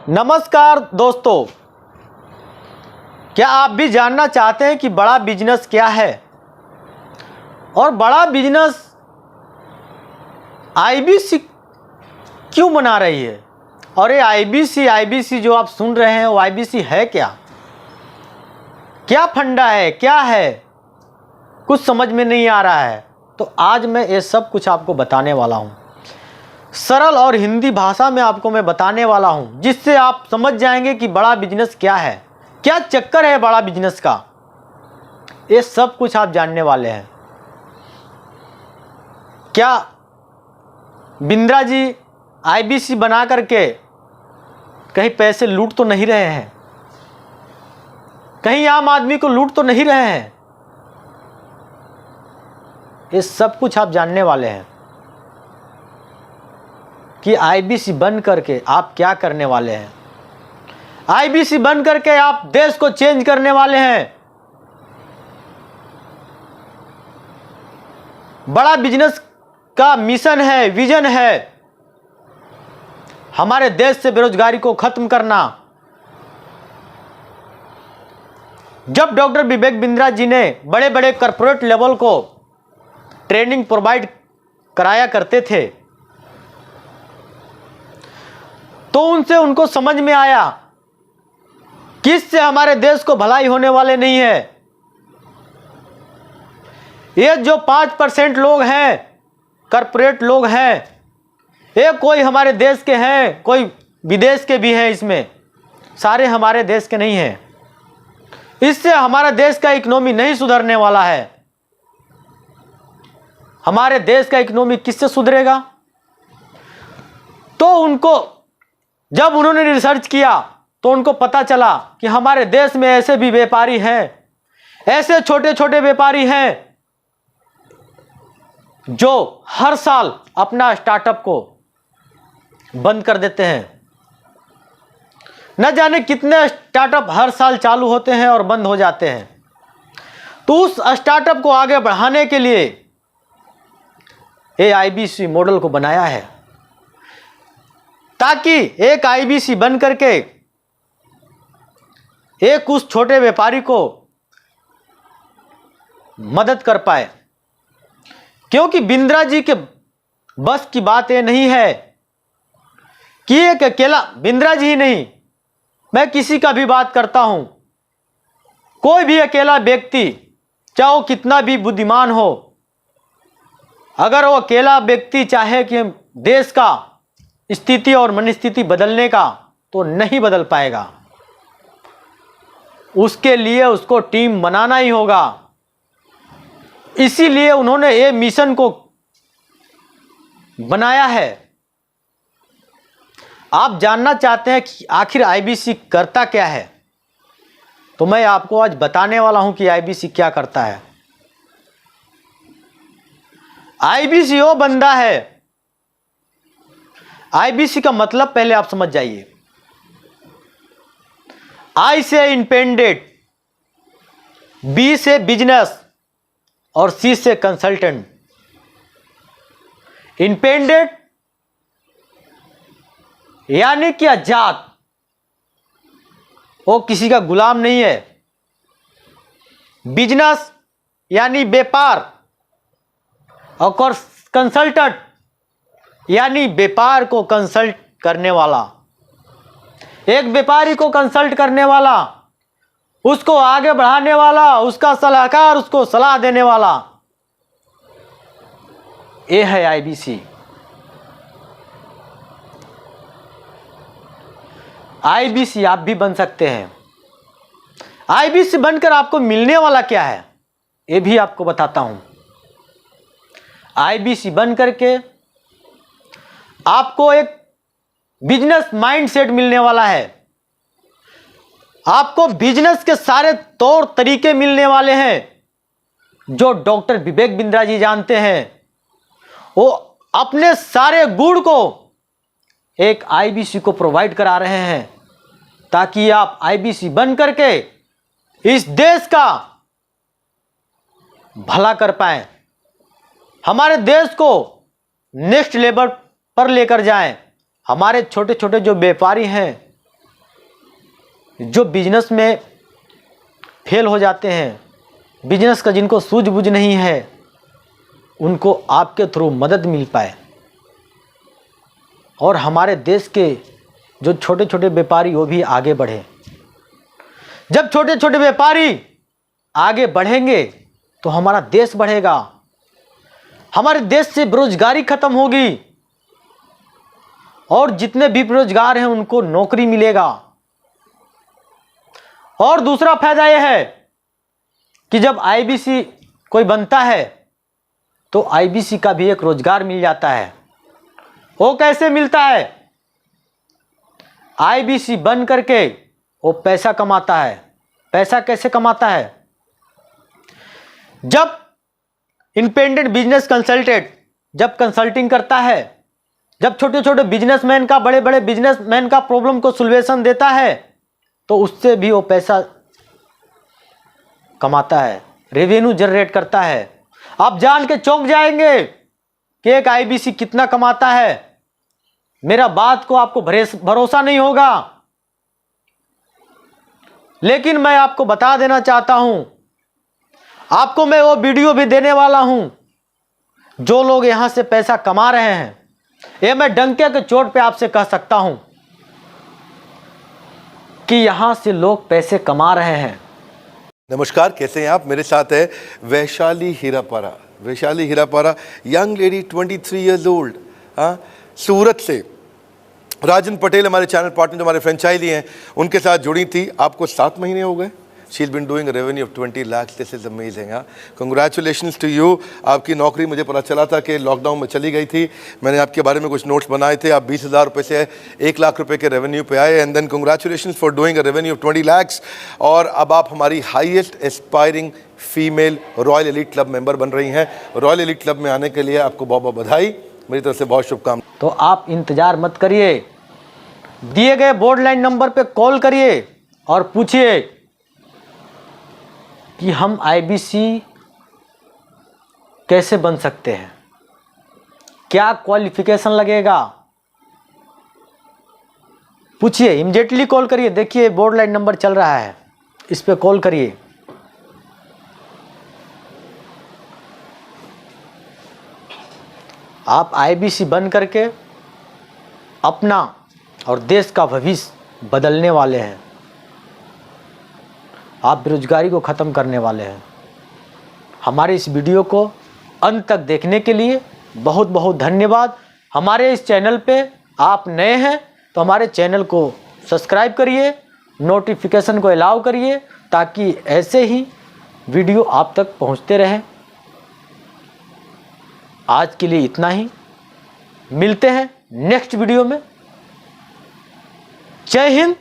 नमस्कार दोस्तों, क्या आप भी जानना चाहते हैं कि बड़ा बिजनेस क्या है और बड़ा बिजनेस आईबीसी क्यों बना रही है? और ये आईबीसी जो आप सुन रहे हैं वो आईबीसी है क्या? क्या फंडा है, क्या है, कुछ समझ में नहीं आ रहा है। तो आज मैं ये सब कुछ आपको बताने वाला हूँ, सरल और हिंदी भाषा में आपको मैं बताने वाला हूँ, जिससे आप समझ जाएंगे कि बड़ा बिजनेस क्या है, क्या चक्कर है बड़ा बिजनेस का। ये सब कुछ आप जानने वाले हैं। क्या बिंद्रा जी आईबीसी बना करके कहीं पैसे लूट तो नहीं रहे हैं? कहीं आम आदमी को लूट तो नहीं रहे हैं? ये सब कुछ आप जानने वाले हैं कि आईबीसी बन करके आप क्या करने वाले हैं। आईबीसी बन करके आप देश को चेंज करने वाले हैं। बड़ा बिजनेस का मिशन है, विजन है, हमारे देश से बेरोजगारी को खत्म करना। जब डॉक्टर विवेक बिंद्रा जी ने बड़े बड़े कॉर्पोरेट लेवल को ट्रेनिंग प्रोवाइड कराया करते थे, तो उनको समझ में आया कि इससे हमारे देश को भलाई होने वाले नहीं है। ये जो 5% लोग हैं, कॉर्पोरेट लोग हैं, ये कोई हमारे देश के हैं, कोई विदेश के भी हैं, इसमें सारे हमारे देश के नहीं हैं। इससे हमारा देश का इकोनॉमी नहीं सुधरने वाला है। हमारे देश का इकोनॉमी किससे सुधरेगा? तो जब उन्होंने रिसर्च किया तो उनको पता चला कि हमारे देश में ऐसे भी व्यापारी हैं, ऐसे छोटे छोटे व्यापारी हैं जो हर साल अपना स्टार्टअप को बंद कर देते हैं। न जाने कितने स्टार्टअप हर साल चालू होते हैं और बंद हो जाते हैं। तो उस स्टार्टअप को आगे बढ़ाने के लिए आईबीसी मॉडल को बनाया है, ताकि एक आईबीसी बन करके एक उस छोटे व्यापारी को मदद कर पाए। क्योंकि बिंद्रा जी के बस की बात ये नहीं है कि एक अकेला बिंद्रा जी ही नहीं, मैं किसी का भी बात करता हूं, कोई भी अकेला व्यक्ति, चाहे वो कितना भी बुद्धिमान हो, अगर वो अकेला व्यक्ति चाहे कि देश का स्थिति और मनस्थिति बदलने का, तो नहीं बदल पाएगा। उसके लिए उसको टीम बनाना ही होगा। इसीलिए उन्होंने ये मिशन को बनाया है। आप जानना चाहते हैं कि आखिर आईबीसी करता क्या है, तो मैं आपको आज बताने वाला हूं कि आईबीसी क्या करता है। आईबीसी वो बंदा है, आईबीसी का मतलब पहले आप समझ जाइए। आई से इंडिपेंडेंट, बी से बिजनेस और सी से कंसल्टेंट। इंडिपेंडेंट यानी कि आजाद, वो किसी का गुलाम नहीं है। बिजनेस यानी व्यापार, और कंसल्टेंट यानी व्यापार को कंसल्ट करने वाला। एक व्यापारी को कंसल्ट करने वाला, उसको आगे बढ़ाने वाला, उसका सलाहकार, उसको सलाह देने वाला, ये है आईबीसी। आईबीसी आप भी बन सकते हैं। आईबीसी बनकर आपको मिलने वाला क्या है, ये भी आपको बताता हूं। आईबीसी बन करके आपको एक बिजनेस माइंडसेट मिलने वाला है। आपको बिजनेस के सारे तौर तरीके मिलने वाले हैं जो डॉक्टर विवेक बिंद्रा जी जानते हैं। वो अपने सारे गुण को एक आईबीसी को प्रोवाइड करा रहे हैं, ताकि आप आईबीसी बन करके इस देश का भला कर पाएं, हमारे देश को नेक्स्ट लेवल पर लेकर जाएं। हमारे छोटे छोटे जो व्यापारी हैं, जो बिजनेस में फेल हो जाते हैं, बिजनेस का जिनको सूझबूझ नहीं है, उनको आपके थ्रू मदद मिल पाए और हमारे देश के जो छोटे छोटे व्यापारी वो भी आगे बढ़े। जब छोटे छोटे व्यापारी आगे बढ़ेंगे तो हमारा देश बढ़ेगा, हमारे देश से बेरोजगारी खत्म होगी और जितने भी बेरोजगार हैं उनको नौकरी मिलेगा। और दूसरा फायदा यह है कि जब आईबीसी कोई बनता है तो आईबीसी का भी एक रोजगार मिल जाता है। वो कैसे मिलता है? आईबीसी बन करके वो पैसा कमाता है। पैसा कैसे कमाता है? जब इंडिपेंडेंट बिजनेस कंसल्टेंट जब कंसल्टिंग करता है, जब छोटे छोटे बिजनेसमैन का, बड़े बड़े बिजनेसमैन का प्रॉब्लम को सॉल्यूशन देता है, तो उससे भी वो पैसा कमाता है, रेवेन्यू जनरेट करता है। आप जान के चौंक जाएंगे कि एक आईबीसी कितना कमाता है। मेरा बात को आपको भरोसा नहीं होगा, लेकिन मैं आपको बता देना चाहता हूं, आपको मैं वो वीडियो भी देने वाला हूं। जो लोग यहां से पैसा कमा रहे हैं, ये मैं डंके के चोट पे आपसे कह सकता हूं कि यहां से लोग पैसे कमा रहे हैं। नमस्कार, कैसे हैं आप? मेरे साथ है Vaishali Hirapara. Vaishali Hirapara, young lady, 23 years old, हाँ, सूरत से। राजन पटेल हमारे चैनल पार्टनर जो हमारे फ्रेंचाइजी हैं, उनके साथ जुड़ी थी। आपको 7 महीने हो गए। She is been doing revenue of 20 lakh. This is amazing. हाँ, कंग्रेचुलेशंस टू यू। आपकी नौकरी, मुझे पता चला था कि लॉकडाउन में चली गई थी। मैंने आपके बारे में कुछ नोट्स बनाए थे। आप 20,000 रुपये से 1 लाख रुपए के रेवेन्यू पे आए, and then congratulations for doing a revenue of 20 lakhs. और अब आप हमारी highest aspiring female royal elite club member बन रही हैं। रॉयल एलीट क्लब में आने के लिए आपको बहुत बहुत बधाई, मेरी तरफ से बहुत शुभकामनाएं। तो आप इंतजार मत करिए, दिए गए बोर्ड लाइन नंबर पे कॉल करिए और पूछिए कि हम आईबीसी कैसे बन सकते हैं, क्या क्वालिफिकेशन लगेगा। पूछिए, इमीडिएटली कॉल करिए। देखिए बोर्ड लाइन नंबर चल रहा है, इस पे कॉल करिए। आप आईबीसी बन करके अपना और देश का भविष्य बदलने वाले हैं। आप बेरोजगारी को ख़त्म करने वाले हैं। हमारे इस वीडियो को अंत तक देखने के लिए बहुत बहुत धन्यवाद। हमारे इस चैनल पे आप नए हैं तो हमारे चैनल को सब्सक्राइब करिए, नोटिफिकेशन को अलाउ करिए, ताकि ऐसे ही वीडियो आप तक पहुंचते रहें। आज के लिए इतना ही, मिलते हैं नेक्स्ट वीडियो में। जय हिंद,